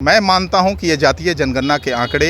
मैं मानता हूं कि ये जातीय जनगणना के आंकड़े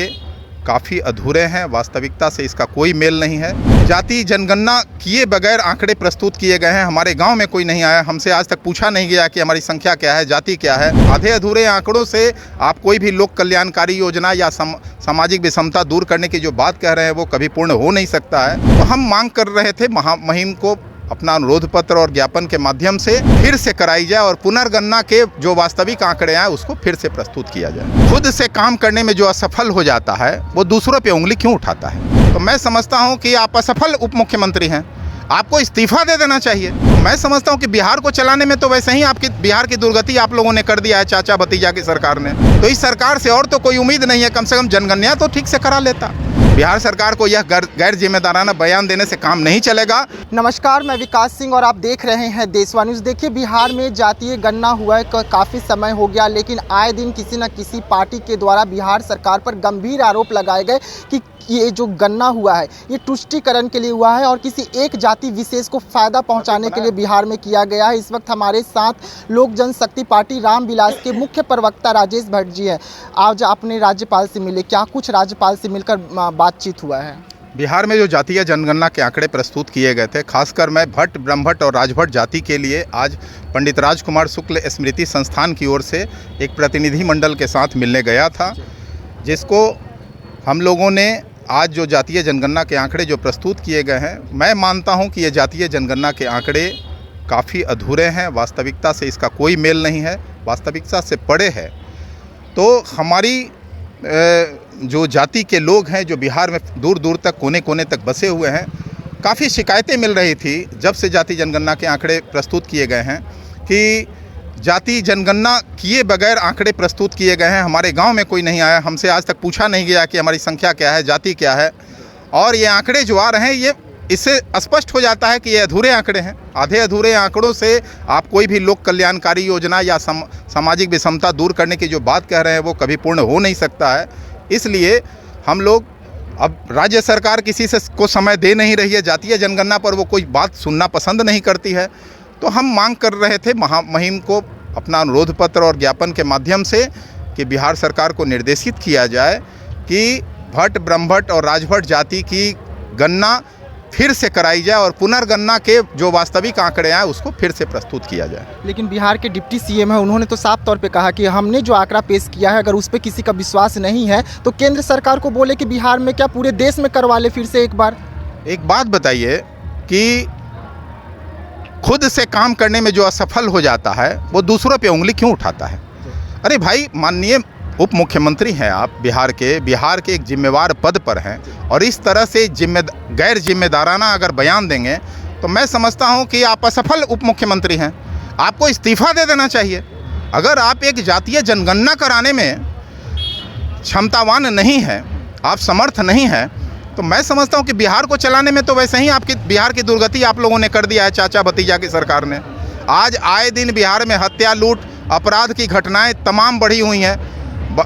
काफ़ी अधूरे हैं। वास्तविकता से इसका कोई मेल नहीं है। जातीय जनगणना किए बगैर आंकड़े प्रस्तुत किए गए हैं। हमारे गांव में कोई नहीं आया, हमसे आज तक पूछा नहीं गया कि हमारी संख्या क्या है, जाति क्या है। आधे अधूरे आंकड़ों से आप कोई भी लोक कल्याणकारी योजना या सामाजिक विषमता दूर करने की जो बात कह रहे हैं वो कभी पूर्ण हो नहीं सकता है। तो हम मांग कर रहे थे महामहिम को अपना अनुरोध पत्र और ज्ञापन के माध्यम से फिर से कराई जाए और पुनर्गणना के जो वास्तविक आंकड़े हैं उसको फिर से प्रस्तुत किया जाए। खुद से काम करने में जो असफल हो जाता है वो दूसरों पे उंगली क्यों उठाता है? तो मैं समझता हूं कि आप असफल उप मुख्यमंत्री हैं, आपको इस्तीफा दे देना चाहिए। मैं समझता हूं कि बिहार को चलाने में तो वैसे ही आपकी बिहार की दुर्गति आप लोगों ने कर दिया है, चाचा भतीजा की सरकार ने। तो इस सरकार से और तो कोई उम्मीद नहीं है, कम से कम जनगणना तो ठीक से करा लेता। बिहार सरकार को यह गैर जिम्मेदाराना बयान देने से काम नहीं चलेगा। नमस्कार, मैं विकास सिंह और आप देख रहे हैं देशवा न्यूज़। देखिए, बिहार में जातीय गणना हुआ है काफ़ी समय हो गया, लेकिन आए दिन किसी न किसी पार्टी के द्वारा बिहार सरकार पर गंभीर आरोप लगाए गए कि ये जो गणना हुआ है ये तुष्टीकरण के लिए हुआ है और किसी एक जाति विशेष को फ़ायदा पहुंचाने के लिए बिहार में किया गया है। इस वक्त हमारे साथ लोक जनशक्ति पार्टी रामविलास के मुख्य प्रवक्ता राजेश भट्ट जी हैं। आज आपने राज्यपाल से मिले, क्या कुछ राज्यपाल से मिलकर बातचीत हुआ है? बिहार में जो जातीय जनगणना के आंकड़े प्रस्तुत किए गए थे, खासकर मैं भट्ट, ब्रह्मभट्ट और राजभट्ट जाति के लिए आज पंडित राजकुमार शुक्ल स्मृति संस्थान की ओर से एक प्रतिनिधि मंडल के साथ मिलने गया था, जिसको हम लोगों ने आज जो जातीय जनगणना के आंकड़े जो प्रस्तुत किए गए हैं, मैं मानता हूं कि ये जातीय जनगणना के आंकड़े काफ़ी अधूरे हैं। वास्तविकता से इसका कोई मेल नहीं है, वास्तविकता से परे है। तो हमारी जो जाति के लोग हैं जो बिहार में दूर दूर तक कोने कोने तक बसे हुए हैं, काफ़ी शिकायतें मिल रही थी जब से जाति जनगणना के आंकड़े प्रस्तुत किए गए हैं कि जाति जनगणना किए बगैर आंकड़े प्रस्तुत किए गए हैं। हमारे गांव में कोई नहीं आया, हमसे आज तक पूछा नहीं गया कि हमारी संख्या क्या है, जाति क्या है। और ये आंकड़े जो आ रहे हैं ये इससे स्पष्ट हो जाता है कि ये अधूरे आंकड़े हैं। आधे अधूरे आंकड़ों से आप कोई भी लोक कल्याणकारी योजना या सामाजिक विषमता दूर करने की जो बात कह रहे हैं वो कभी पूर्ण हो नहीं सकता है। इसलिए हम लोग अब राज्य सरकार किसी से को समय दे नहीं रही है, जातीय जनगणना पर वो कोई बात सुनना पसंद नहीं करती है। तो हम मांग कर रहे थे महामहिम को अपना अनुरोध पत्र और ज्ञापन के माध्यम से कि बिहार सरकार को निर्देशित किया जाए कि भट्ट, ब्रह्मभट्ट और राजभट्ट जाति की गणना फिर से कराई जाए और पुनर्गणना के जो वास्तविक आंकड़े हैं उसको फिर से प्रस्तुत किया जाए। लेकिन बिहार के डिप्टी सीएम है, उन्होंने तो साफ तौर पे कहा कि हमने जो आंकड़ा पेश किया है अगर उस पर किसी का विश्वास नहीं है तो केंद्र सरकार को बोले कि बिहार में क्या पूरे देश में करवा ले फिर से एक बार। एक बात बताइए कि खुद से काम करने में जो असफल हो जाता है वो दूसरों पे उंगली क्यों उठाता है? अरे भाई, माननीय उप मुख्यमंत्री हैं आप बिहार के एक जिम्मेवार पद पर हैं और इस तरह से गैर जिम्मेदाराना अगर बयान देंगे तो मैं समझता हूं कि आप असफल उप मुख्यमंत्री हैं, आपको इस्तीफा दे देना चाहिए। अगर आप एक जातीय जनगणना कराने में क्षमतावान नहीं है, आप समर्थ नहीं हैं, तो मैं समझता हूं कि बिहार को चलाने में तो वैसे ही आपकी बिहार की दुर्गति आप लोगों ने कर दिया है, चाचा भतीजा की सरकार ने। आज आए दिन बिहार में हत्या, लूट, अपराध की घटनाएं तमाम बढ़ी हुई हैं।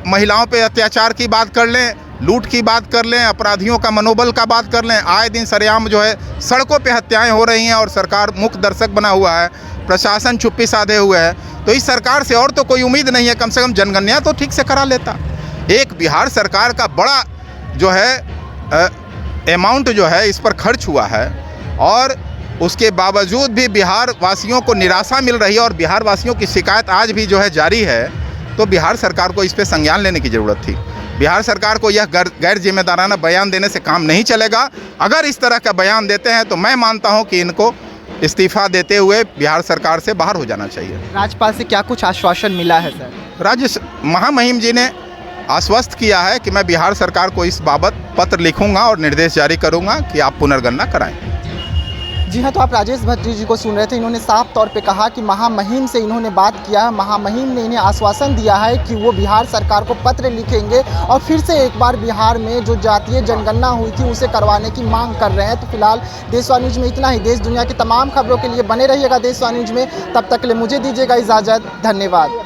महिलाओं पे अत्याचार की बात कर लें, लूट की बात कर लें, अपराधियों का मनोबल का बात कर लें, आए दिन सरेआम जो है सड़कों पे हत्याएं हो रही हैं और सरकार मुख्य दर्शक बना हुआ है, प्रशासन चुप्पी साधे हुए है। तो इस सरकार से और तो कोई उम्मीद नहीं है, कम से कम जनगणना तो ठीक से करा लेता। एक बिहार सरकार का बड़ा जो है अमाउंट जो है इस पर खर्च हुआ है और उसके बावजूद भी बिहार वासियों को निराशा मिल रही है और बिहार वासियों की शिकायत आज भी जो है जारी है। तो बिहार सरकार को इस पे संज्ञान लेने की ज़रूरत थी। बिहार सरकार को यह गैर जिम्मेदाराना बयान देने से काम नहीं चलेगा। अगर इस तरह का बयान देते हैं तो मैं मानता हूं कि इनको इस्तीफा देते हुए बिहार सरकार से बाहर हो जाना चाहिए। राज्यपाल से क्या कुछ आश्वासन मिला है सर? महामहिम जी ने आश्वस्त किया है कि मैं बिहार सरकार को इस बाबत पत्र लिखूंगा और निर्देश जारी करूंगा कि आप पुनर्गणना कराएं। जी हाँ, तो आप राजेश भट्ट जी को सुन रहे थे। इन्होंने साफ तौर पे कहा कि महामहिम से इन्होंने बात किया है, महामहिम ने इन्हें आश्वासन दिया है कि वो बिहार सरकार को पत्र लिखेंगे और फिर से एक बार बिहार में जो जातीय जनगणना हुई थी उसे करवाने की मांग कर रहे हैं। तो फिलहाल देशवा न्यूज़ में इतना ही। देश दुनिया की तमाम खबरों के लिए बने रहिएगा देशवा न्यूज़ में। तब तक के लिए मुझे दीजिएगा इजाज़त। धन्यवाद।